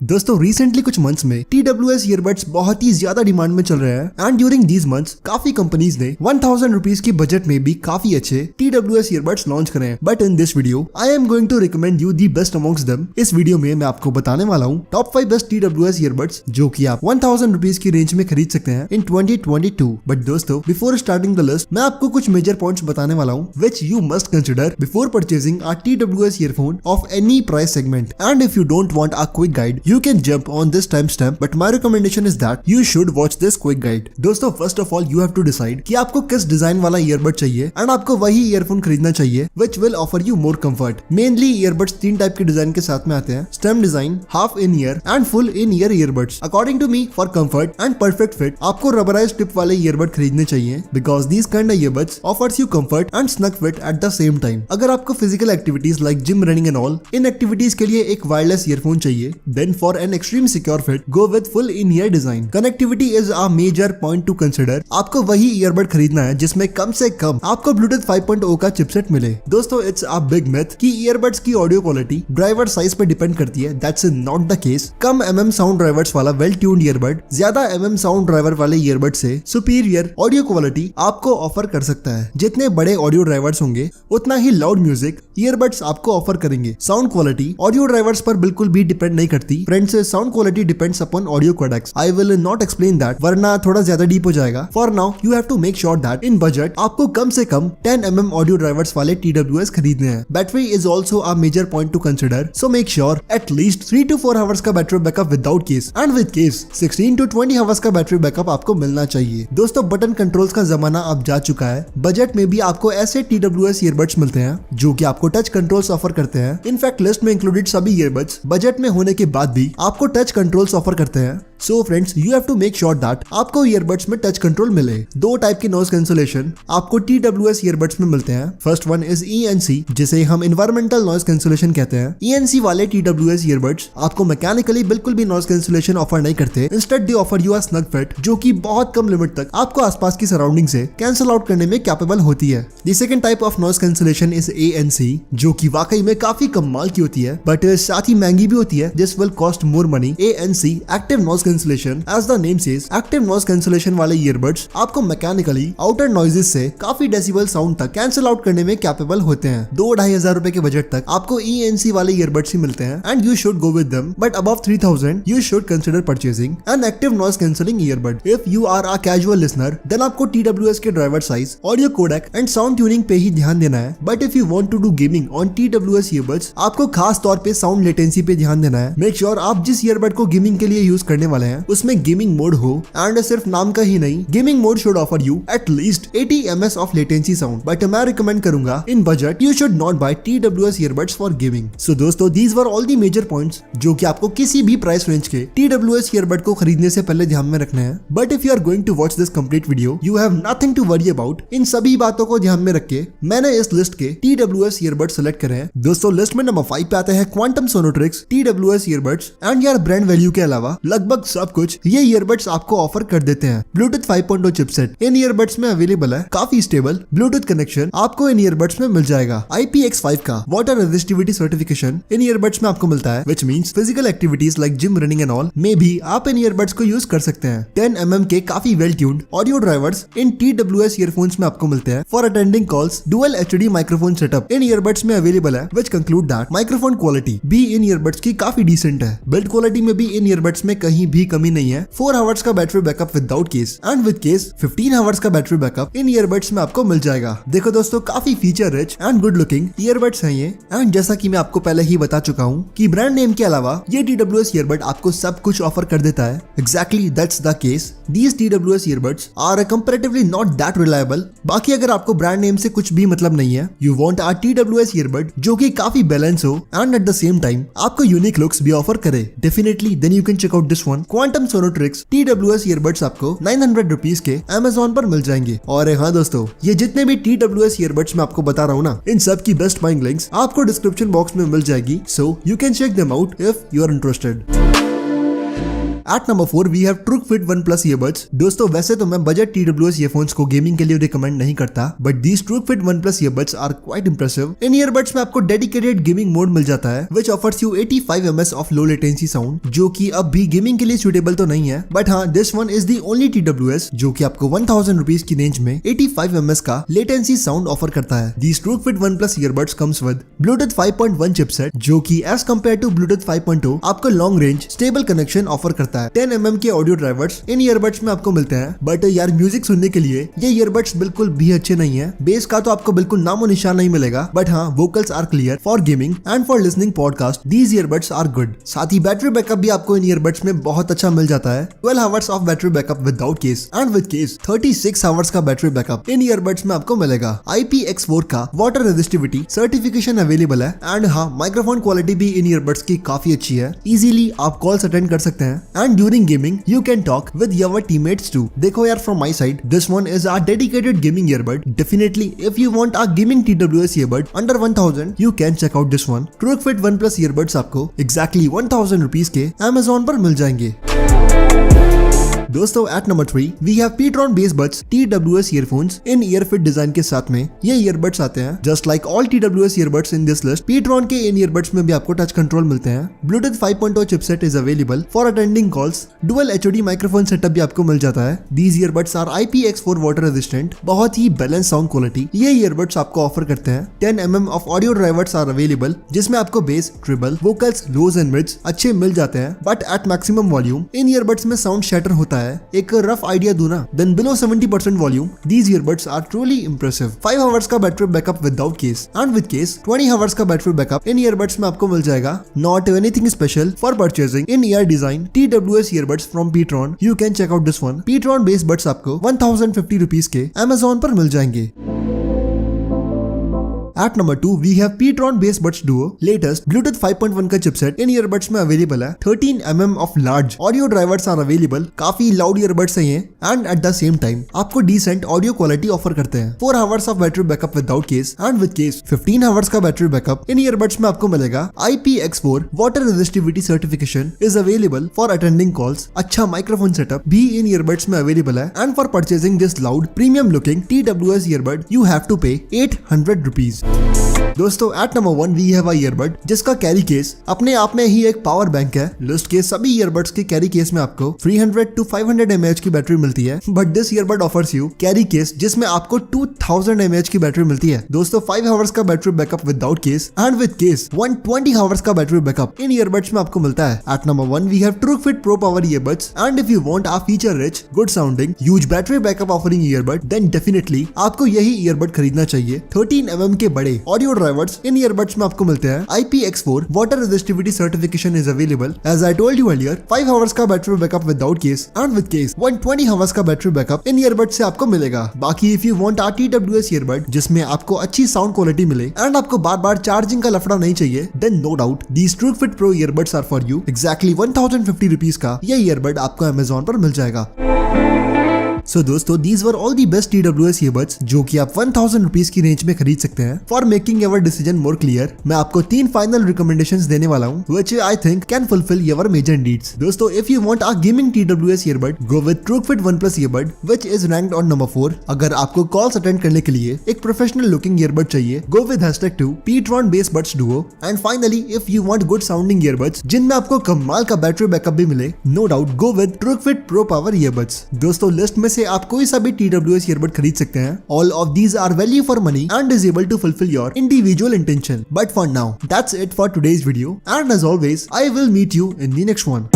दोस्तों रिसेंटली कुछ मंथ्स में TWS ईयरबड्स बहुत ही ज्यादा डिमांड में चल रहे हैं एंड ड्यूरिंग दीज मंथ्स काफी कंपनीज ने 1000 रुपीज की बजट में भी काफी अच्छे TWS ईयरबड्स लॉन्च करे हैं। But in this video I am going to recommend you the best amongst them. इस वीडियो में मैं आपको बताने वाला हूँ टॉप 5 बेस्ट TWS ईयरबड्स जो कि आप 1000 रुपीज की रेंज में खरीद सकते हैं इन 2022। बट दोस्तों बिफोर स्टार्टिंग द लिस्ट मैं आपको कुछ मेजर पॉइंट्स बताने वाला हूँ which you must consider before purchasing a TWS earphone of any price segment. And if you don't want a quick guide you can jump on this timestamp, but my recommendation is that you should watch this quick guide. दोस्तों first of all you have to decide कि आपको किस design वाला earbud चाहिए and आपको वही earphone खरीदना चाहिए which will offer you more comfort. Mainly earbuds 3 type के डिजाइन के साथ में आते हैं, stem design, half in ear and full in ear earbuds. According to me for comfort and perfect fit आपको रबराइज टिप वाले ईयरबड खरीदने चाहिए because these kind of earbuds offers you comfort and snug fit at the same time. अगर आपको physical activities like gym, running and all in activities के लिए एक wireless earphone चाहिए then for an extreme secure fit go with full in-ear design. Connectivity is a major point to consider. आपको वही earbud खरीदना है जिसमें कम से कम आपको Bluetooth 5.0 का चिपसेट मिले। दोस्तों इट्स अ बिग मिथ कि ईयरबड्स की ऑडियो क्वालिटी ड्राइवर साइज पे डिपेंड करती है। That's not the case. Come sound drivers वाला वेल ट्यून्ड ईयरबड ज्यादा साउंड ड्राइवर वाले ईयरबड से सुपीरियर ऑडियो क्वालिटी आपको ऑफर कर सकता है। जितने बड़े ऑडियो ड्राइवर्स होंगे उतना ही लाउड म्यूजिक ईयरबड्स आपको ऑफर करेंगे। साउंड क्वालिटी ऑडियो ड्राइवर्स पर बिल्कुल भी डिपेंड नहीं करती। Friends sound quality depends upon audio codecs. I will not explain that वरना थोड़ा ज्यादा डीप हो जाएगा। For now you have to make sure that in budget आपको कम से कम 10 ऑडियो ड्राइवर्स वाले TWS खरीदने हैं। Battery is also a major point to consider, so make sure at least 3 to 4 hours का battery backup without case and with case 16 to 20 hours का battery backup आपको मिलना चाहिए। दोस्तों बटन कंट्रोल्स का जमाना अब जा चुका है। बजट में भी आपको ऐसे TWS ईयरबड्स मिलते हैं जो कि आपको टच कंट्रोल्स ऑफर करते हैं। इनफैक्ट लिस्ट में इंक्लूडेड सभी ईयरबड्स बजट में होने के बाद भी आपको टच कंट्रोल्स ऑफर करते हैं। So friends you have to make sure that आपको ईयरबड्स में टच कंट्रोल मिले। 2 टाइप की नॉइज कैंसलेशन आपको TWS ईयरबड्स में मिलते हैं। फर्स्ट वन इज ENC जिसे हम इन्वायरमेंटल नॉइज कैंसलेशन कहते हैं। ENC वाले TWS ईयरबड्स आपको मैकेनिकली बिल्कुल भी नॉइज कैंसलेशन ऑफर नहीं करते। Instead they offer you a snug fit जो कि बहुत कम लिमिट तक आपको आसपास की सराउंडिंग से कैंसिल आउट करने में कैपेबल होती है। The second type of noise cancellation is ANC जो कि वाकई में काफी कमाल की होती है बट साथ ही महंगी भी होती है। This will cost more money. ANC active noise cancellation as the name says active noise cancellation वाले ईयरबड्स आपको मैकेनिकली आउटर नॉइजेस से काफी डेसिबल साउंड तक कैंसिल आउट करने में कैपेबल होते हैं। 2-2,500 रुपए के बजट तक आपको ENC वाले ईयरबड्स ही मिलते हैं and you should go with them. But above 3000 you should consider purchasing an active noise cancelling earbud. If you are a casual listener then आपको TWS के driver size, audio codec and sound tuning पे ही ध्यान देना है। But if you want to do gaming on TWS earbuds आपको खास तौर पे साउंड लेटेंसी पे ध्यान देना है। मेक श्योर आप जिस ईयरबड को गेमिंग के लिए यूज करने वाले हैं उसमें गेमिंग मोड हो एंड सिर्फ नाम का ही नहीं, gaming mode should offer you at least 80 ms of latency sound. But मैं रिकमेंड करूंगा in budget you should not buy TWS earbuds for gaming. So दोस्तों these were all the major points जो कि आपको किसी भी प्राइस रेंज के TWS earbud को खरीदने से पहले ध्यान में रखना है। But if you are going to watch this complete video you have nothing to worry about. इन सभी बातों को ध्यान में रख के मैंने इस लिस्ट के TWS ईयरबड सेलेक्ट करे हैं। दोस्तों लिस्ट में नंबर 5 पे आते हैं quantum Sonotrix TWS earbuds and यार ब्रांड वैल्यू के अलावा लगभग सब कुछ ये ईयरबड्स आपको ऑफर कर देते हैं। Bluetooth 5.0 चिपसेट इन ईयरबड्स में अवेलेबल है। काफी स्टेबल ब्लूटूथ कनेक्शन आपको इन ईयरबड्स में मिल जाएगा। IPX5 का वाटर रेजिस्टिविटी सर्टिफिकेशन इन ईयरबड्स में आपको मिलता है which means physical activities like gym, running and all में भी आप इन ईयरबड्स को यूज कर सकते हैं। 10 के काफी वेल ट्यून्ड ऑडियो ड्राइवर्स इन TWS ईयरफोन्स में आपको मिलते हैं for attending calls. Dual HD microphone setup in earbuds में अवेलेबल है which conclude that microphone quality भी इन ईयरबड्स की काफी डिसेंट है। बिल्ड क्वालिटी में भी इन ईयरबड्स में कहीं भी कमी नहीं है। 4 आवर्स का battery backup without case and with case 15 hours का बैटरी बैकअप इन ईयरबड्स में आपको मिल जाएगा। देखो दोस्तों काफी feature rich and good looking earbuds हैं ये। एंड जैसा कि मैं आपको पहले ही बता चुका हूँ कि ब्रांड नेम के अलावा ये TWS ईयरबड आपको सब कुछ ऑफर कर देता है। Exactly that's the case. These TWS earbuds are comparatively not that reliable. बाकी अगर आपको ब्रांड नेम से कुछ भी मतलब नहीं है, you want a TWS earbud जो कि काफी बैलेंस हो and at the same time आपको यूनिक लुक्स भी ऑफर करे, definitely then you can check out this one. Quantum Sonotrix TWS earbuds आपको 900 रुपीज के Amazon पर मिल जाएंगे। और हाँ दोस्तों ये जितने भी TWS ईयरबड्स मैं आपको बता रहा हूँ ना, इन सब की बेस्ट बाइंग लिंक्स आपको डिस्क्रिप्शन बॉक्स में मिल जाएगी, so you can check them out if you are interested. At number 4 we have Truke Fit one plus earbuds. दोस्तों वैसे तो मैं बजट TWS ईयरफोन्स को गेमिंग के लिए रिकमेंड नहीं करता, but these Truke Fit one plus earbuds are quite impressive. इन ईयरबड्स में आपको डेडिकेटेड गेमिंग मोड मिल जाता है which offers you 85 ms of low latency sound, जो कि अब भी गेमिंग के लिए सुटेबल तो नहीं है, बट हाँ this one is the only TWS जो कि आपको 1000 रुपीज की रेंज में 85 ms का लेटेंसी साउंड ऑफर करता है। These Truke Fit one plus earbuds comes with Bluetooth 5.1 chipset, जो कि एज कम्पेयर टू ब्लूटूथ 5.0 आपको long range stable connection offer करता है। 10 mm के ऑडियो ड्राइवर्स इन ईयरबड्स में आपको मिलते हैं, बट यार म्यूजिक सुनने के लिए ये ईयरबड्स बिल्कुल भी अच्छे नहीं है। बेस का तो आपको बिल्कुल नामो निशान नहीं मिलेगा, बट हाँ vocals are clear for gaming and for listening podcast. These earbuds are good. साथ ही बैटरी बैकअप भी आपको इन ईयरबड्स में बहुत अच्छा मिल जाता है। 12 hours of battery backup without case and with case 36 hours का बैटरी बैकअप इन ईयरबड्स में आपको मिलेगा। IPX4 का वाटर रेजिस्टिविटी सर्टिफिकेशन अवेलेबल है एंड हाँ माइक्रोफोन क्वालिटी भी इन ईयरबड्स की काफी अच्छी है। इजीली आप कॉल्स अटेंड कर सकते हैं and during gaming you can talk with your teammates too. देखो यार from my side this one is our dedicated gaming earbud. Definitely if you want a gaming TWS earbud under 1000 you can check out this one. Truke Fit one plus earbuds आपको exactly 1000 rupees के Amazon पर मिल जाएंगे। दोस्तों at number 3 we have Ptron Bass Buds TWS earphones in ear fit design के साथ में ये ईयरबड्स आते हैं। Just like all TWS earbuds in this list, पीट्रॉन के इन ईयरबड्स में भी आपको टच कंट्रोल मिलते हैं। Bluetooth 5.0 chipset is available for attending calls. Dual HOD microphone setup भी आपको मिल जाता है। These earbuds are IPX4 water resistant, बहुत ही बैलेंस साउंड क्वालिटी ये ईयरबड्स आपको ऑफर करते हैं। 10 mm of audio drivers are available, जिसमें आपको bass, treble, vocals, lows and mids अच्छे मिल जाते हैं, बट एट मैक्सिमम वॉल्यूम इन ईयरबड्स में साउंड शैटर होता है। एक रफ आइडिया दूं ना, then below 70% volume these earbuds are truly impressive. 5 hours का battery backup without case and with case 20 hours का बैटरी बैकअप इन ईयरबड्स में आपको मिल जाएगा। Not anything special for purchasing in ear design TWS earbuds from Ptron. You can check out this one. Ptron Bass Buds आपको 1050 rupees के Amazon पर मिल जाएंगे। At number 2 we have Ptron Bass Buds Duo latest Bluetooth 5.1 का chipset इन earbuds में available है। 13 mm of large audio drivers are available. काफी लाउड ईयरबड्स हैं ये and at the same time आपको डिसेंट ऑडियो क्वालिटी ऑफर करते हैं। 4 hours of battery backup without case and with case 15 hours का बैटरी बैकअप इन earbuds में आपको मिलेगा। IPX4 water resistivity certification is available for attending calls. अच्छा microphone setup भी इन ईयरबड्स में अवेलेबल है and for purchasing this loud premium looking TWS earbud you have to pay 800 rupees. दोस्तों at number 1 we have a earbud जिसका carry case अपने आप में ही एक पावर बैंक है। लिस्ट के सभी ईयरबड्स के कैरी केस में आपको 300 to 500 mAh की बैटरी मिलती है, but this earbud offers you carry case जिसमें आपको 2000 mAh की बैटरी मिलती है। दोस्तों 5 आवर्स का battery backup without case and with case 120 hours का बैटरी बैकअप इन ईयरबड्स में आपको मिलता है। At number 1 we have Truke Fit pro power earbuds and if you want a feature rich good sounding huge battery backup offering earbud then definitely आपको यही earbud खरीदना चाहिए। 13 mm के बड़े ऑडियो ड्राइवर्स इन ईयरबड्स में आपको मिलते हैं। IPX4 water resistivity certification is available. As I told you earlier 5 hours का battery backup without case and with case 120 hours का बैटरी बैकअप इन ईयरबड से आपको मिलेगा। बाकी if you want TWS earbud जिसमें आपको अच्छी साउंड क्वालिटी मिले एंड आपको बार बार चार्जिंग का लफड़ा नहीं चाहिए then no doubt these Truke Fit pro earbuds are for you. Exactly 1050 rupees का ये ईयरबड आपको Amazon पर मिल जाएगा। सो दोस्तों these were all the best TWS earbuds जो कि आप 1000 रुपीज की रेंज में खरीद सकते हैं। For making your decision more clear मैं आपको 3 फाइनल रिकमेंडेशंस देने वाला हूँ which I think can fulfil your major needs. दोस्तों if you want a gaming TWS earbud go with Truke Fit one plus earbud which is ranked on number 4। अगर आपको calls attend करने के लिए एक प्रोफेशनल लुकिंग ईयरबड चाहिए go with #2 Ptron Bass Buds Duo। And finally if you want good sounding earbuds जिनमें आपको कमाल का बैटरी बैकअप भी मिले no doubt go with Truke Fit pro power earbuds. दोस्तों लिस्ट में से आप कोई सा भी TWS ईयरबड खरीद सकते हैं। All of these are value for money and is able to fulfill your individual intention. But for now, that's it for today's video. And as always, I will meet you in the next one.